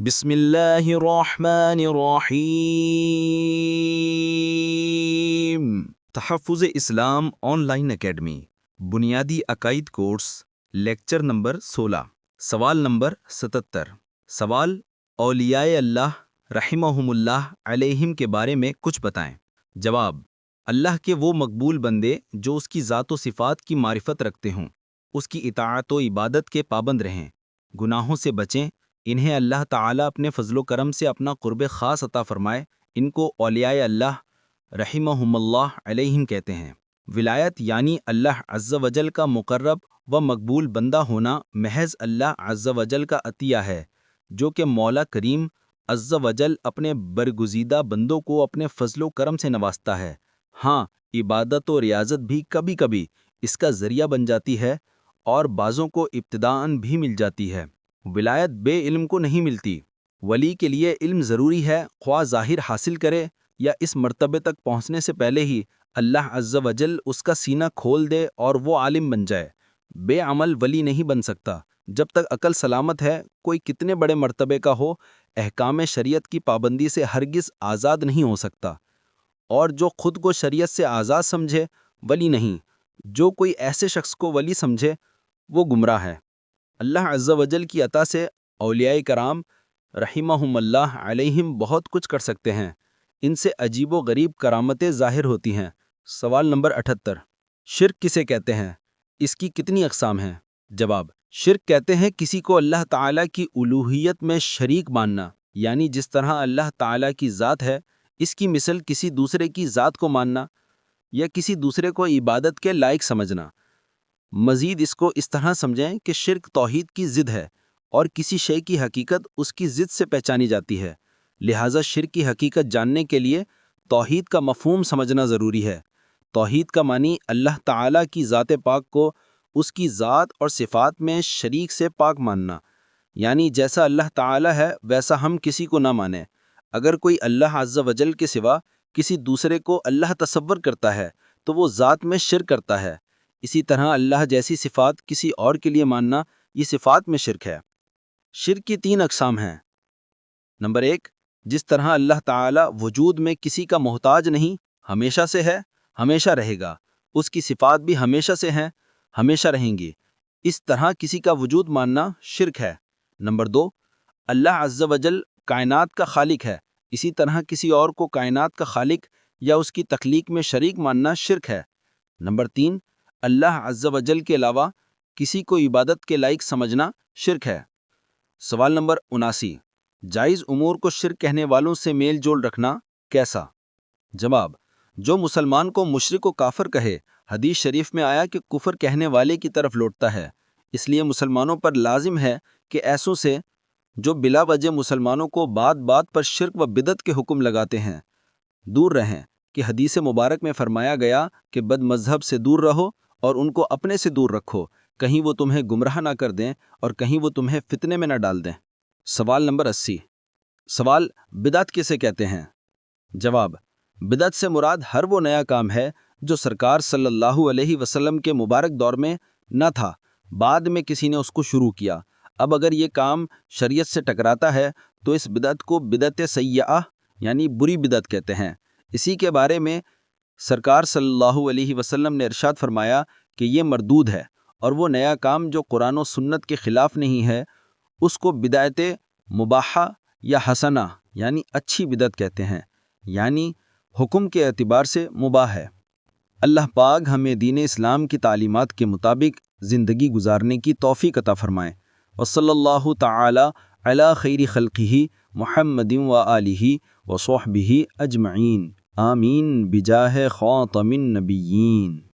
بسم اللہ الرحمن الرحیم۔ تحفظ اسلام آن لائن اکیڈمی بنیادی عقائد کورس لیکچر نمبر 16 سوال نمبر 77۔ سوال، اولیاء اللہ رحمہم اللہ علیہم کے بارے میں کچھ بتائیں۔ جواب، اللہ کے وہ مقبول بندے جو اس کی ذات و صفات کی معرفت رکھتے ہوں، اس کی اطاعت و عبادت کے پابند رہیں، گناہوں سے بچیں، انہیں اللہ تعالیٰ اپنے فضل و کرم سے اپنا قرب خاص عطا فرمائے، ان کو اولیاء اللہ رحمہم اللہ علیہم کہتے ہیں۔ ولایت یعنی اللہ عز و جل کا مقرب و مقبول بندہ ہونا محض اللہ عز و جل کا عطیہ ہے، جو کہ مولا کریم عز و جل اپنے برگزیدہ بندوں کو اپنے فضل و کرم سے نوازتا ہے۔ ہاں، عبادت و ریاضت بھی کبھی کبھی اس کا ذریعہ بن جاتی ہے اور بعضوں کو ابتداءً بھی مل جاتی ہے۔ ولایت بے علم کو نہیں ملتی۔ ولی کے لیے علم ضروری ہے، خواہ ظاہر حاصل کرے یا اس مرتبے تک پہنچنے سے پہلے ہی اللہ عز و جل اس کا سینہ کھول دے اور وہ عالم بن جائے۔ بے عمل ولی نہیں بن سکتا۔ جب تک عقل سلامت ہے، کوئی کتنے بڑے مرتبے کا ہو، احکام شریعت کی پابندی سے ہرگز آزاد نہیں ہو سکتا، اور جو خود کو شریعت سے آزاد سمجھے ولی نہیں۔ جو کوئی ایسے شخص کو ولی سمجھے وہ گمراہ ہے۔ اللہ عز و جل کی عطا سے اولیاء کرام رحمہم اللہ علیہم بہت کچھ کر سکتے ہیں، ان سے عجیب و غریب کرامتیں ظاہر ہوتی ہیں۔ سوال نمبر 78۔ شرک کسے کہتے ہیں؟ اس کی کتنی اقسام ہیں؟ جواب، شرک کہتے ہیں کسی کو اللہ تعالیٰ کی الوہیت میں شریک ماننا، یعنی جس طرح اللہ تعالیٰ کی ذات ہے، اس کی مثل کسی دوسرے کی ذات کو ماننا یا کسی دوسرے کو عبادت کے لائق سمجھنا۔ مزید اس کو اس طرح سمجھیں کہ شرک توحید کی ضد ہے، اور کسی شے کی حقیقت اس کی ضد سے پہچانی جاتی ہے، لہٰذا شرک کی حقیقت جاننے کے لیے توحید کا مفہوم سمجھنا ضروری ہے۔ توحید کا معنی اللہ تعالیٰ کی ذات پاک کو اس کی ذات اور صفات میں شریک سے پاک ماننا، یعنی جیسا اللہ تعالیٰ ہے ویسا ہم کسی کو نہ مانیں۔ اگر کوئی اللہ عز و جل کے سوا کسی دوسرے کو اللہ تصور کرتا ہے تو وہ ذات میں شرک کرتا ہے۔ اسی طرح اللہ جیسی صفات کسی اور کے لیے ماننا یہ صفات میں شرک ہے۔ شرک کی 3 اقسام ہیں۔ نمبر 1، جس طرح اللہ تعالی وجود میں کسی کا محتاج نہیں، ہمیشہ سے ہے، ہمیشہ رہے گا، اس کی صفات بھی ہمیشہ سے ہیں، ہمیشہ رہیں گی، اس طرح کسی کا وجود ماننا شرک ہے۔ نمبر 2، اللہ عز و جل کائنات کا خالق ہے، اسی طرح کسی اور کو کائنات کا خالق یا اس کی تخلیق میں شریک ماننا شرک ہے۔ نمبر 3، اللہ عز و جل کے علاوہ کسی کو عبادت کے لائق سمجھنا شرک ہے۔ سوال نمبر 79۔ جائز امور کو شرک کہنے والوں سے میل جول رکھنا کیسا؟ جواب، جو مسلمان کو مشرک و کافر کہے، حدیث شریف میں آیا کہ کفر کہنے والے کی طرف لوٹتا ہے، اس لیے مسلمانوں پر لازم ہے کہ ایسوں سے جو بلا وجہ مسلمانوں کو بات بات پر شرک و بدعت کے حکم لگاتے ہیں دور رہیں، کہ حدیث مبارک میں فرمایا گیا کہ بد مذہب سے دور رہو اور ان کو اپنے سے دور رکھو، کہیں وہ تمہیں گمراہ نہ کر دیں اور کہیں وہ تمہیں فتنے میں نہ ڈال دیں۔ سوال نمبر 80۔ سوال، بدعت کسے کہتے ہیں؟ جواب، بدعت سے مراد ہر وہ نیا کام ہے جو سرکار صلی اللہ علیہ وسلم کے مبارک دور میں نہ تھا، بعد میں کسی نے اس کو شروع کیا۔ اب اگر یہ کام شریعت سے ٹکراتا ہے تو اس بدعت کو بدعت سیئہ یعنی بری بدعت کہتے ہیں۔ اسی کے بارے میں سرکار صلی اللہ علیہ وسلم نے ارشاد فرمایا کہ یہ مردود ہے، اور وہ نیا کام جو قرآن و سنت کے خلاف نہیں ہے اس کو بدعت مباحہ یا حسنہ یعنی اچھی بدعت کہتے ہیں، یعنی حکم کے اعتبار سے مباح ہے۔ اللہ پاک ہمیں دین اسلام کی تعلیمات کے مطابق زندگی گزارنے کی توفیق عطا فرمائے۔ وصلی اللہ تعالی علی خیر خلقہ محمد و آلہ و صحبہ اجمعین، آمین بجاہ خاتم النبیین۔